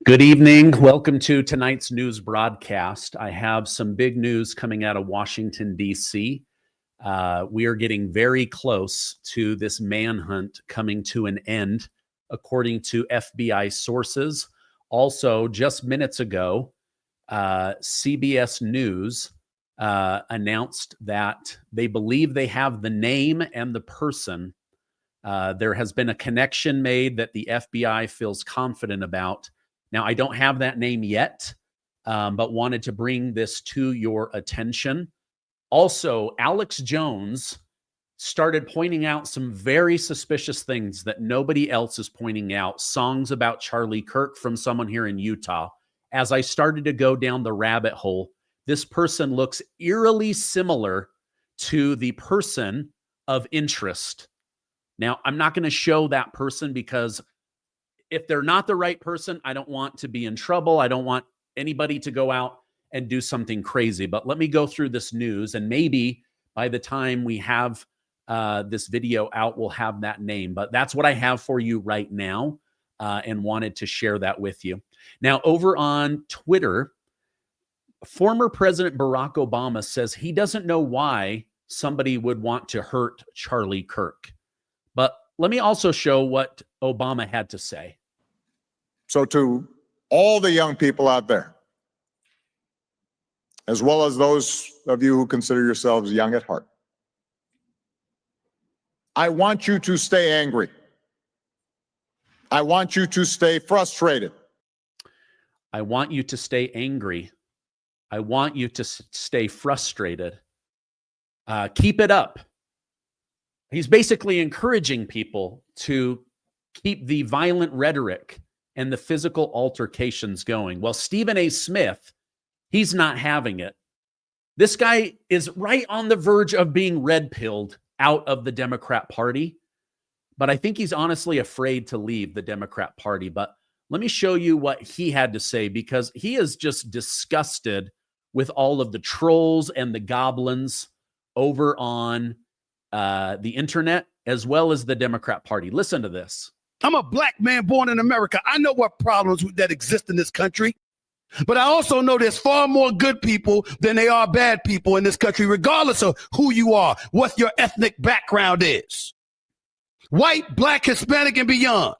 Good evening. Welcome to tonight's news broadcast. I have some big news coming out of Washington, D.C. We are getting very close to this manhunt coming to an end, according to FBI sources. Also, just minutes ago, CBS News announced that they believe they have the name and the person. There has been a connection made that the FBI feels confident about. Now, I don't have that name yet, but wanted to bring this to your attention. Also, Alex Jones started pointing out some very suspicious things that nobody else is pointing out. Songs about Charlie Kirk from someone here in Utah. As I started to go down the rabbit hole, this person looks eerily similar to the person of interest. Now, I'm not going to show that person because if they're not the right person, I don't want to be in trouble. I don't want anybody to go out and do something crazy. But let me go through this news, and maybe by the time we have this video out, we'll have that name. But that's what I have for you right now, and wanted to share that with you. Now, over on Twitter, former President Barack Obama says he doesn't know why somebody would want to hurt Charlie Kirk. But let me also show what Obama had to say. So to all the young people out there, as well as those of you who consider yourselves young at heart, I want you to stay angry. I want you to stay frustrated. I want you to stay angry. I want you to stay frustrated. Keep it up. He's basically encouraging people to keep the violent rhetoric and the physical altercations going. Well, Stephen A. Smith, he's not having it. This guy is right on the verge of being red-pilled out of the Democrat Party, but I think he's honestly afraid to leave the Democrat Party. But let me show you what he had to say, because he is just disgusted with all of the trolls and the goblins over on the internet, as well as the Democrat Party. Listen to this. I'm a black man born in America. I know what problems that exist in this country, but I also know there's far more good people than there are bad people in this country, regardless of who you are, what your ethnic background is. White, black, Hispanic, and beyond.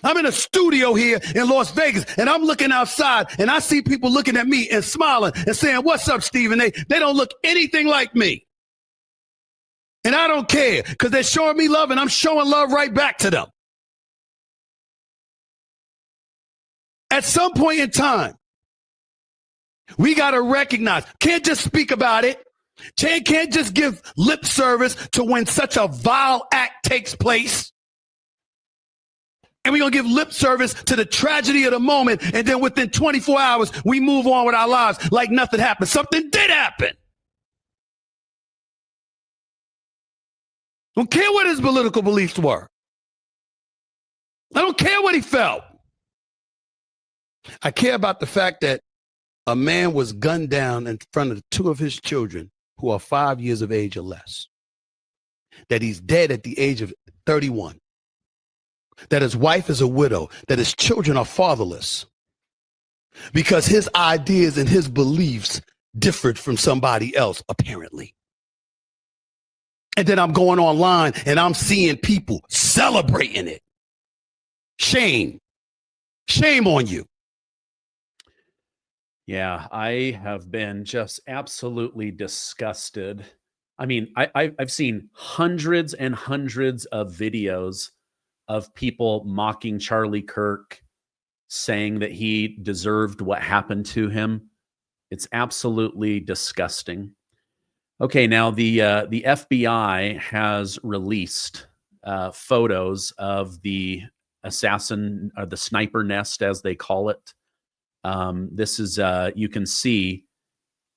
I'm in a studio here in Las Vegas, and I'm looking outside, and I see people looking at me and smiling and saying, "What's up, Stephen?" They don't look anything like me. And I don't care, because they're showing me love, and I'm showing love right back to them. At some point in time, we got to recognize, can't just speak about it. Can't just give lip service to when such a vile act takes place. And we're going to give lip service to the tragedy of the moment. And then within 24 hours, we move on with our lives like nothing happened. Something did happen. I don't care what his political beliefs were. I don't care what he felt. I care about the fact that a man was gunned down in front of two of his children who are 5 years of age or less. That he's dead at the age of 31. That his wife is a widow. That his children are fatherless. Because his ideas and his beliefs differed from somebody else, apparently. And then I'm going online and I'm seeing people celebrating it. Shame. Shame on you. Yeah, I have been just absolutely disgusted. I mean, I've seen hundreds and hundreds of videos of people mocking Charlie Kirk, saying that he deserved what happened to him. It's absolutely disgusting. Okay, now the FBI has released photos of the assassin, or the sniper nest, as they call it. This is, you can see,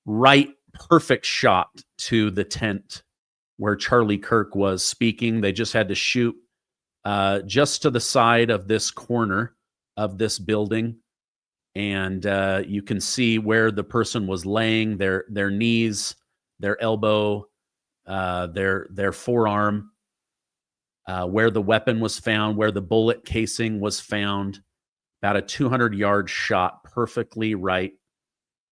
right, perfect shot to the tent where Charlie Kirk was speaking. They just had to shoot just to the side of this corner of this building. And you can see where the person was laying, their knees, their elbow, their forearm, where the weapon was found, where the bullet casing was found. about a 200-yard shot perfectly right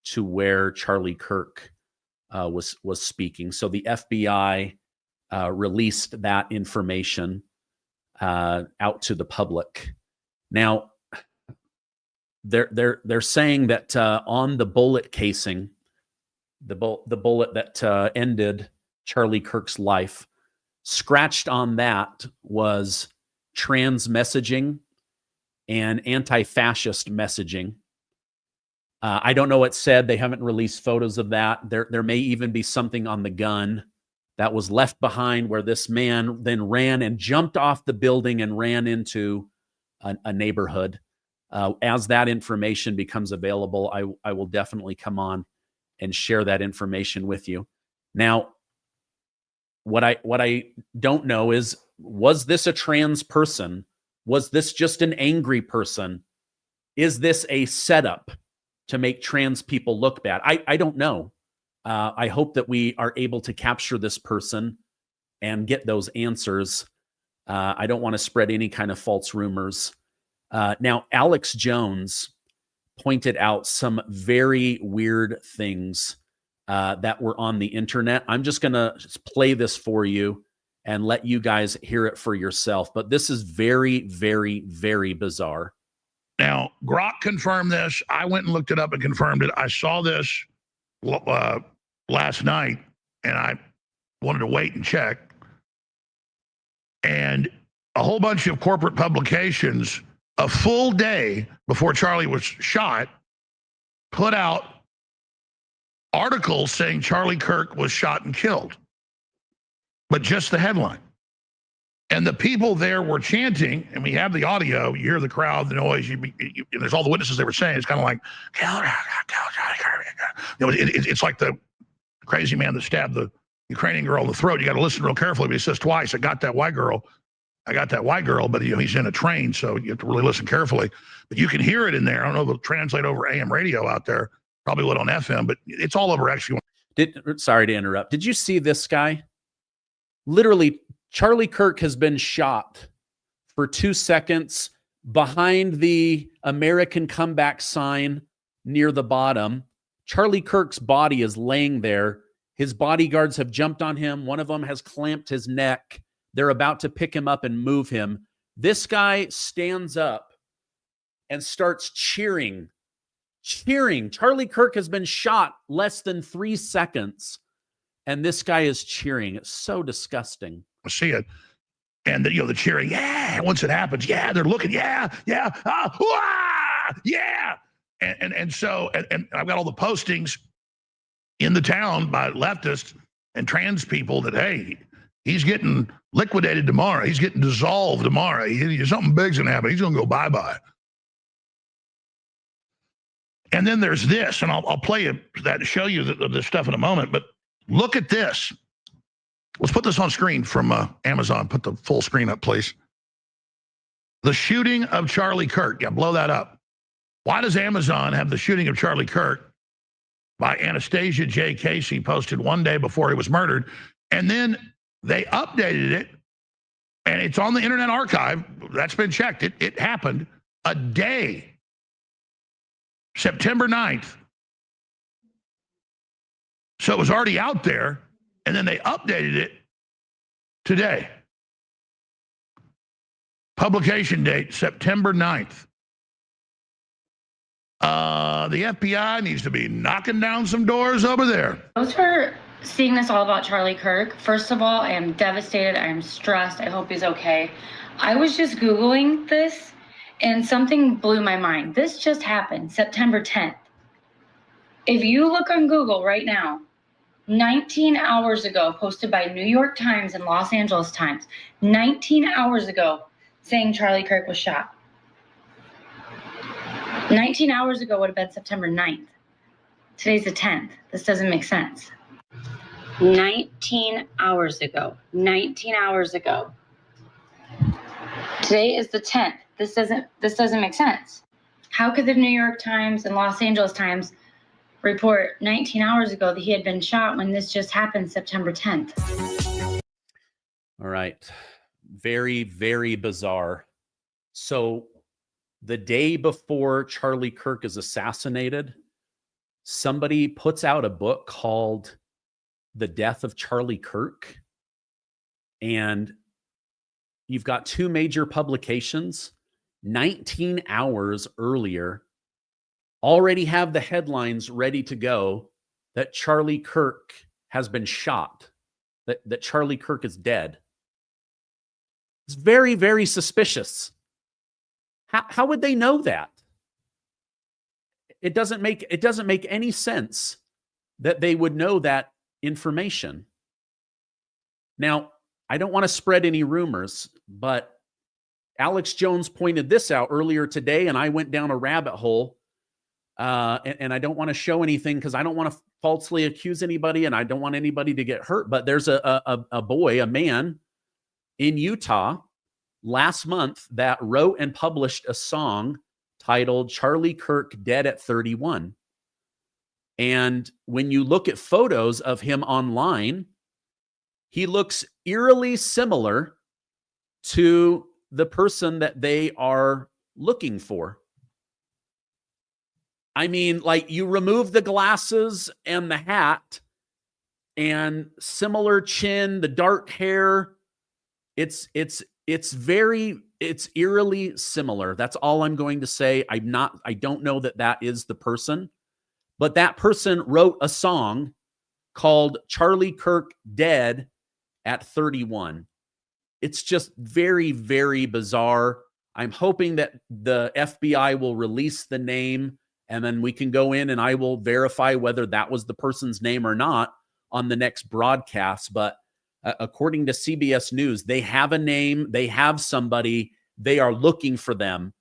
to where Charlie Kirk was speaking. So the FBI released that information out to the public. Now, they're saying that on the bullet casing, the bullet that ended Charlie Kirk's life, scratched on that was trans messaging and anti-fascist messaging. I don't know what said. They haven't released photos of that. There may even be something on the gun that was left behind where this man then ran and jumped off the building and ran into a neighborhood. As that information becomes available, I will definitely come on and share that information with you. Now, what I don't know is, was this a trans person? Was this just an angry person? Is this a setup to make trans people look bad? I don't know. I hope that we are able to capture this person and get those answers. I don't want to spread any kind of false rumors. Now, Alex Jones pointed out some very weird things that were on the internet. I'm just going to play this for you and let you guys hear it for yourself. But this is very, very, very bizarre. Now, Grok confirmed this. I went and looked it up and confirmed it. I saw this last night, and I wanted to wait and check. And a whole bunch of corporate publications, a full day before Charlie was shot, put out articles saying Charlie Kirk was shot and killed, but just the headline. And the people there were chanting, and we have the audio. You hear the crowd, the noise. And there's all the witnesses they were saying. It's kind of like, it's like the crazy man that stabbed the Ukrainian girl in the throat. You got to listen real carefully. But he says twice, "I got that white girl. I got that white girl." But he's in a train, so you have to really listen carefully. But you can hear it in there. I don't know if it'll translate over AM radio out there. Probably would on FM, but it's all over actually. Sorry to interrupt. Did you see this guy? Literally, Charlie Kirk has been shot for 2 seconds behind the American comeback sign near the bottom. Charlie Kirk's body is laying there. His bodyguards have jumped on him. One of them has clamped his neck. They're about to pick him up and move him. This guy stands up and starts cheering. Charlie Kirk has been shot less than 3 seconds. And this guy is cheering. It's so disgusting. See it, and the cheering, yeah. Once it happens, yeah, they're looking, yeah, yeah, yeah, and so I've got all the postings in the town by leftists and trans people that, hey, he's getting liquidated tomorrow, he's getting dissolved tomorrow, something big's gonna happen, he's gonna go bye-bye. And then there's this, and I'll play you that to show you the stuff in a moment, but look at this. Let's put this on screen from Amazon. Put the full screen up, please. The shooting of Charlie Kirk. Yeah, blow that up. Why does Amazon have the shooting of Charlie Kirk by Anastasia J. Casey posted one day before he was murdered? And then they updated it, and it's on the Internet Archive. That's been checked. It happened a day, September 9th. So it was already out there. And then they updated it today. Publication date, September 9th. The FBI needs to be knocking down some doors over there. Those for seeing this all about Charlie Kirk. First of all, I am devastated. I am stressed. I hope he's okay. I was just Googling this, and something blew my mind. This just happened, September 10th. If you look on Google right now, 19 hours ago, posted by New York Times and Los Angeles Times, 19 hours ago, saying Charlie Kirk was shot. 19 hours ago would have been September 9th. Today's the 10th. This doesn't make sense. 19 hours ago. 19 hours ago. Today is the 10th. This doesn't make sense. How could the New York Times and Los Angeles Times report 19 hours ago that he had been shot when this just happened September 10th? All right. Very, very bizarre. So the day before Charlie Kirk is assassinated, somebody puts out a book called The Death of Charlie Kirk. And you've got two major publications 19 hours earlier already have the headlines ready to go that Charlie Kirk has been shot, that Charlie Kirk is dead. It's very, very suspicious. How would they know that? It doesn't make any sense that they would know that information. Now, I don't want to spread any rumors, but Alex Jones pointed this out earlier today, and I went down a rabbit hole. And I don't want to show anything because I don't want to falsely accuse anybody, and I don't want anybody to get hurt. But there's a man in Utah last month that wrote and published a song titled Charlie Kirk Dead at 31. And when you look at photos of him online, he looks eerily similar to the person that they are looking for. I mean, like, you remove the glasses and the hat and similar chin, the dark hair. It's eerily similar. That's all I'm going to say. I don't know that is the person, but that person wrote a song called Charlie Kirk Dead at 31. It's just very, very bizarre. I'm hoping that the FBI will release the name, and then we can go in and I will verify whether that was the person's name or not on the next broadcast. But according to CBS News, they have a name, they have somebody, they are looking for them.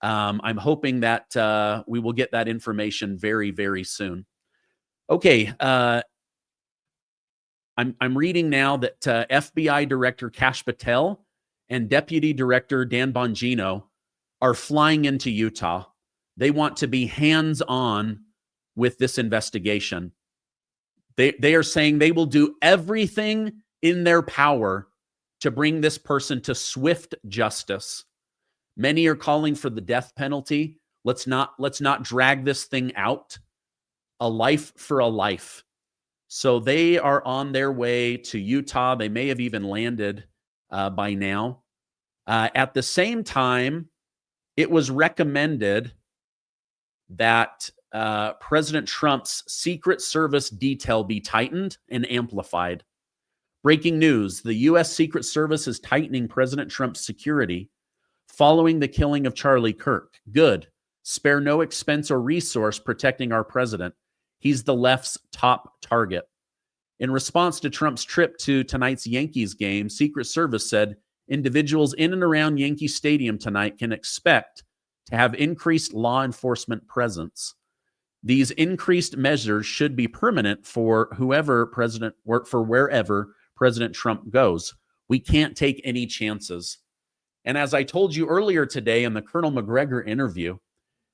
I'm hoping that we will get that information very, very soon. Okay, I'm reading now that FBI Director Kash Patel and Deputy Director Dan Bongino are flying into Utah. They want to be hands-on with this investigation. They are saying they will do everything in their power to bring this person to swift justice. Many are calling for the death penalty. Let's not drag this thing out. A life for a life. So they are on their way to Utah. They may have even landed by now. At the same time, it was recommended that President Trump's Secret Service detail be tightened and amplified. Breaking news, the U.S. Secret Service is tightening President Trump's security following the killing of Charlie Kirk. Good. Spare no expense or resource protecting our president. He's the left's top target. In response to Trump's trip to tonight's Yankees game, Secret Service said individuals in and around Yankee Stadium tonight can expect to have increased law enforcement presence. These increased measures should be permanent for wherever President Trump goes. We can't take any chances. And as I told you earlier today in the Colonel McGregor interview,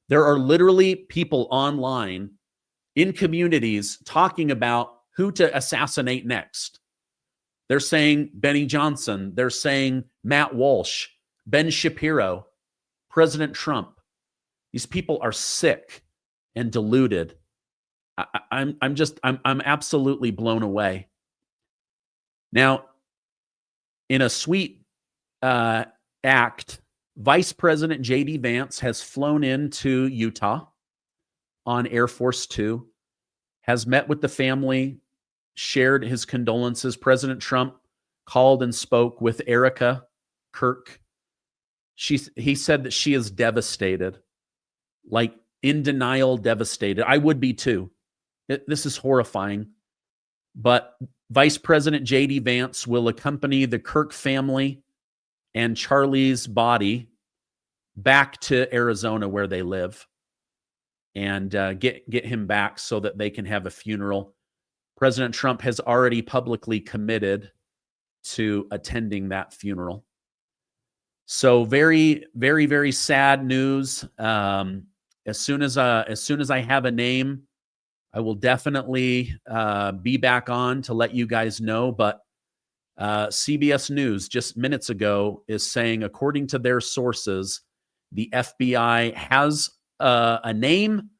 there are literally people online in communities talking about who to assassinate next. They're saying Benny Johnson. They're saying Matt Walsh, Ben Shapiro, President Trump. These people are sick and deluded. I'm absolutely blown away. Now, in a sweet act, Vice President J.D. Vance has flown into Utah on Air Force Two, has met with the family, shared his condolences. President Trump called and spoke with Erica Kirk. He said that she is devastated, like in denial, devastated. I would be too. This is horrifying. But Vice President J.D. Vance will accompany the Kirk family and Charlie's body back to Arizona where they live and get him back so that they can have a funeral. President Trump has already publicly committed to attending that funeral. So very, very, very sad news. As soon as I have a name, I will definitely be back on to let you guys know. But CBS News just minutes ago is saying, according to their sources, The FBI has a name.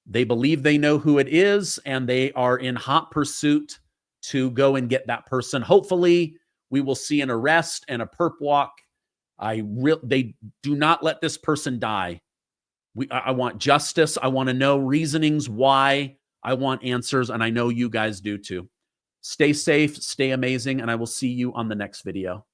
They believe they know who it is, and they are in hot pursuit to go and get that person. Hopefully, we will see an arrest and a perp walk. They do not let this person die. I want justice. I want to know reasonings why. I want answers, and I know you guys do too. Stay safe, stay amazing, and I will see you on the next video.